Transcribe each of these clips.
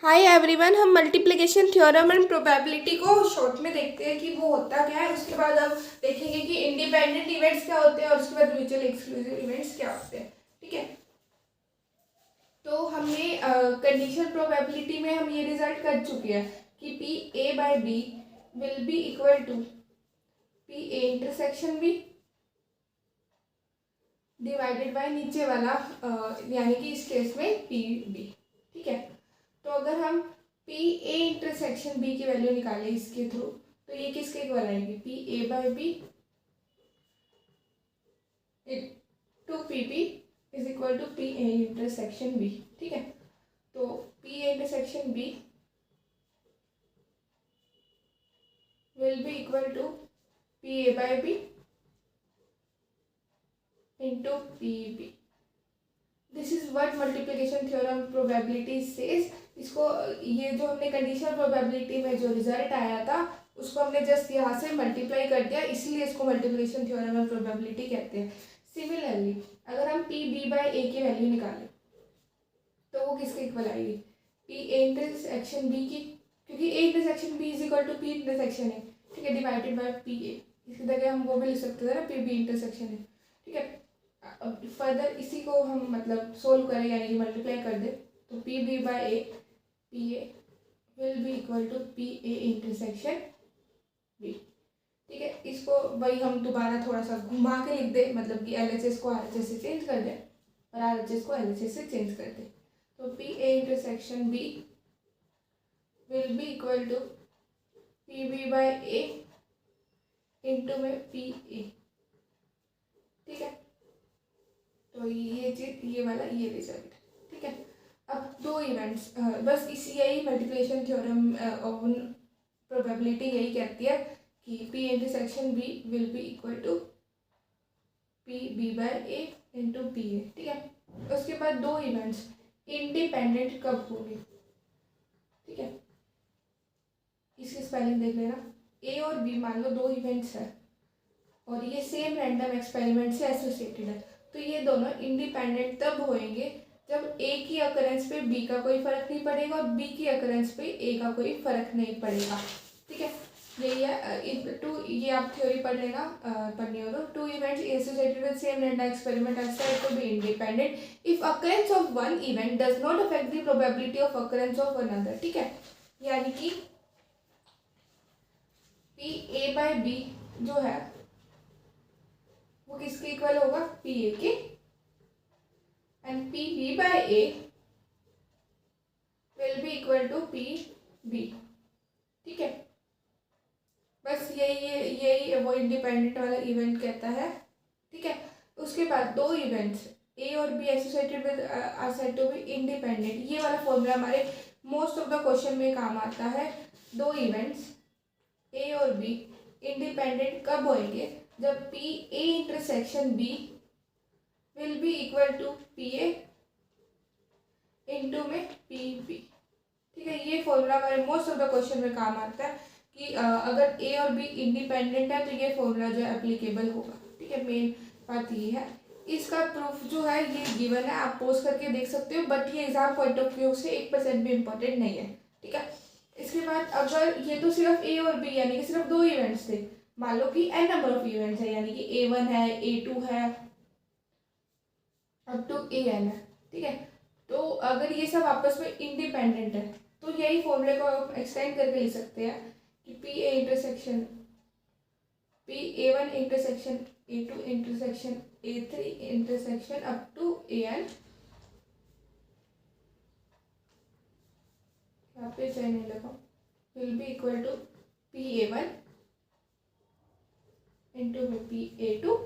Hi everyone, हम multiplication theorem and probability को short में देखते हैं कि वो होता क्या है। उसके बाद हम देखेंगे कि इंडिपेंडेंट इवेंट्स क्या होते हैं और उसके बाद म्यूचुअल एक्सक्लूसिव इवेंट्स क्या होते हैं। ठीक है, तो हमने कंडीशनल प्रोबेबिलिटी में हम ये रिजल्ट कर चुके हैं कि P A by B will be equal to P A intersection B divided by नीचे वाला यानी कि इस केस में पी बी। ठीक है, तो अगर हम पी ए इंटरसेक्शन बी की वैल्यू निकालें इसके थ्रू, तो ये किसके इक्वल आएगी, P A by B to P B is equal to P A intersection B. ठीक है, तो P A intersection B will be equal to P A by B into P B. This is what multiplication theorem probability says. इसको ये जो हमने conditional probability में जो result आया था उसको हमने जस्ट यहाँ से मल्टीप्लाई कर दिया, इसलिए इसको मल्टीप्लिकेशन थ्योरम एंड प्रोबेबिलिटी कहते हैं। सिमिलरली अगर हम पी बी बाई ए की वैल्यू निकालें तो वो किसके इक्वल आएगी, पी ए इंटरसेक्शन बी की, क्योंकि A intersection B is equal to P intersection है। ठीक है, डिवाइडेड बाय पी ए। इसकी जगह हम वो भी लिख सकते थे ना, पी बी इंटरसेक्शन है। ठीक है, अब फर्दर इसी को हम मतलब सोल्व करें यानी कि मल्टीप्लाई कर दे, तो P B by A P A will be equal to P A intersection B. ठीक है, इसको वही हम दोबारा थोड़ा सा घुमा के लिख दे, मतलब कि एल एच एस को आर एच एस से चेंज कर दे और आर एच एस को एल एच एस से चेंज कर दे। तो P A intersection B will be equal to P B by A into में पी ए। ठीक है, तो ये चीज ये वाला ये रिजल्ट। ठीक है, अब दो इवेंट्स बस इसी यही मल्टीप्लिकेशन थ्योरम ऑफ प्रोबेबिलिटी यही कहती है कि P intersection B will be equal to P B by A into P A. ठीक है, उसके बाद दो इवेंट्स इंडिपेंडेंट कब होंगे। ठीक है, इसकी स्पेलिंग देख लेना, ए और बी मान लो दो इवेंट्स है और ये सेम रैंडम एक्सपेरिमेंट से एसोसिएटेड है, तो ये दोनों इंडिपेंडेंट तब होंगे जब ए की अकरेंस पे बी का कोई फर्क नहीं पड़ेगा और बी की अकरेंस पे ए का कोई फर्क नहीं पड़ेगा। ठीक है, यही है टू, ये आप थ्योरी पढ़ लेना, पढ़नी हो तो two events associated with same random experiment are said to be independent if occurrence of one event does not affect the probability of occurrence of another. ठीक है, यानी कि पी ए बाई बी जो है वो किसके इक्वल होगा, P A के, and P B by A will be equal to P B. ठीक है, बस यही वो इंडिपेंडेंट वाला इवेंट कहता है। ठीक है, उसके बाद दो इवेंट्स ए और B associated with are said to be independent, ये वाला फॉर्मूला हमारे मोस्ट ऑफ द क्वेश्चन में काम आता है। दो इवेंट्स ए और बी इंडिपेंडेंट कब होंगे, जब P A intersection B will be equal to P A into में पी बी। ठीक है, ये फॉर्मूला हमारे मोस्ट ऑफ द क्वेश्चन में काम आता है कि अगर ए और बी इंडिपेंडेंट है तो ये फॉर्मूला जो है एप्लीकेबल होगा। ठीक है, मेन बात ये है। इसका प्रूफ जो है ये गिवन है, आप पोस्ट करके देख सकते हो, बट ये एग्जाम पॉइंट ऑफ व्यू से 1% भी इम्पोर्टेंट नहीं है। ठीक है, इसके बाद अगर ये तो सिर्फ ए और बी यानी कि सिर्फ दो इवेंट्स थे, मान लो कि एन नंबर ऑफ इवेंट्स है यानी कि A1 है, A2 है, अप टू AN है। ठीक है, तो अगर ये सब आपस में इंडिपेंडेंट है तो यही फॉर्मूले को आप एक्सटेंड करके लिख सकते हैं कि P A intersection P A1 intersection A2 intersection A3 intersection up to AN, यहाँ पे चाहे नहीं लगा, will be equal to P A1 into में पी A2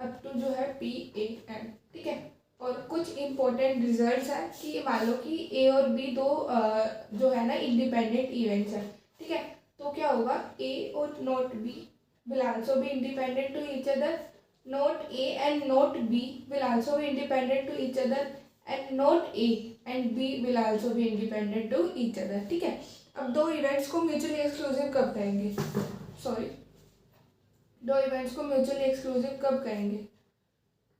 अप टू जो है पी AN। ठीक है, और कुछ इंपॉर्टेंट रिजल्ट्स हैं कि मान लो कि ए और बी दो जो है ना इंडिपेंडेंट इवेंट्स हैं। ठीक है, तो क्या होगा, ए और not B will also be independent to each other, not A and not B will also be independent to each other, and not A and B will also be independent to each other. ठीक है, अब दो events को mutually exclusive कब कहेंगे, दो events को mutually exclusive कब कहेंगे,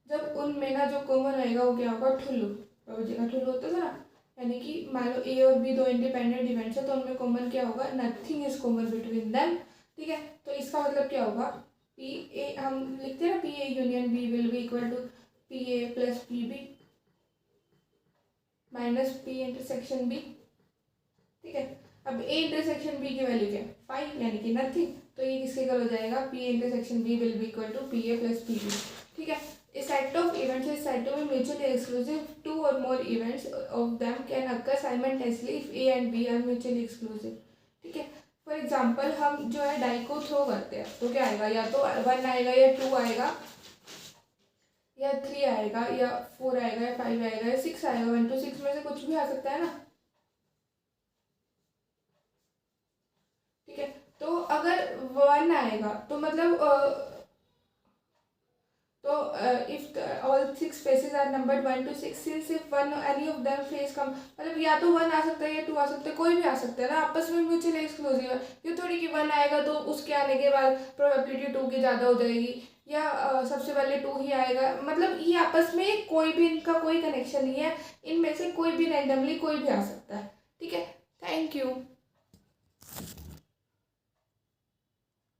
जब उनमें ना जो कॉमन रहेगा वो क्या होगा, ठुल्लू, बाबू जी का ठुल्लू होता था ना, यानी कि मान लो ए और बी दो इंडिपेंडेंट इवेंट्स है, तो उनमें कॉमन क्या होगा, nothing is common between them, ठीक है। तो इसका मतलब क्या होगा, पी ए हम लिखते हैं ना, P A union B will be equal to P A plus P B minus P intersection B, ठीक है। अब ए इंटरसेक्शन बी की वैल्यू क्या है, 5 यानी कि नथिंग, तो ये किसके इक्वल हो जाएगा, P intersection B will be equal to P A plus P B, ठीक है। A set of events is said to be mutually exclusive. Two or more events of them can occur simultaneously if A and B are mutually exclusive, ठीक है। For example हम जो है die को throw करते हैं, तो क्या आएगा, या तो 1 आएगा या 2 आएगा या 3 आएगा या 4 आएगा या 5 आएगा या 6 आएगा, 1 to 6 में से कुछ भी आ सकता है ना, ठीक है। तो अगर 1 आएगा तो मतलब तो if all 6 spaces are numbered 1 to 6, since if one any of them face come, मतलब या तो 1 आ सकता है या 2 आ सकता है, कोई भी आ सकता है ना, आपस में म्यूचुअली एक्सक्लूसिव है। ये थोड़ी कि 1 आएगा तो उसके आने के बाद प्रोबेबिलिटी 2 की ज़्यादा हो जाएगी, या सबसे पहले 2 ही आएगा, मतलब ये आपस में कोई भी इनका कोई कनेक्शन नहीं है, इनमें से कोई भी रैंडमली कोई भी आ सकता है, ठीक है। Thank you.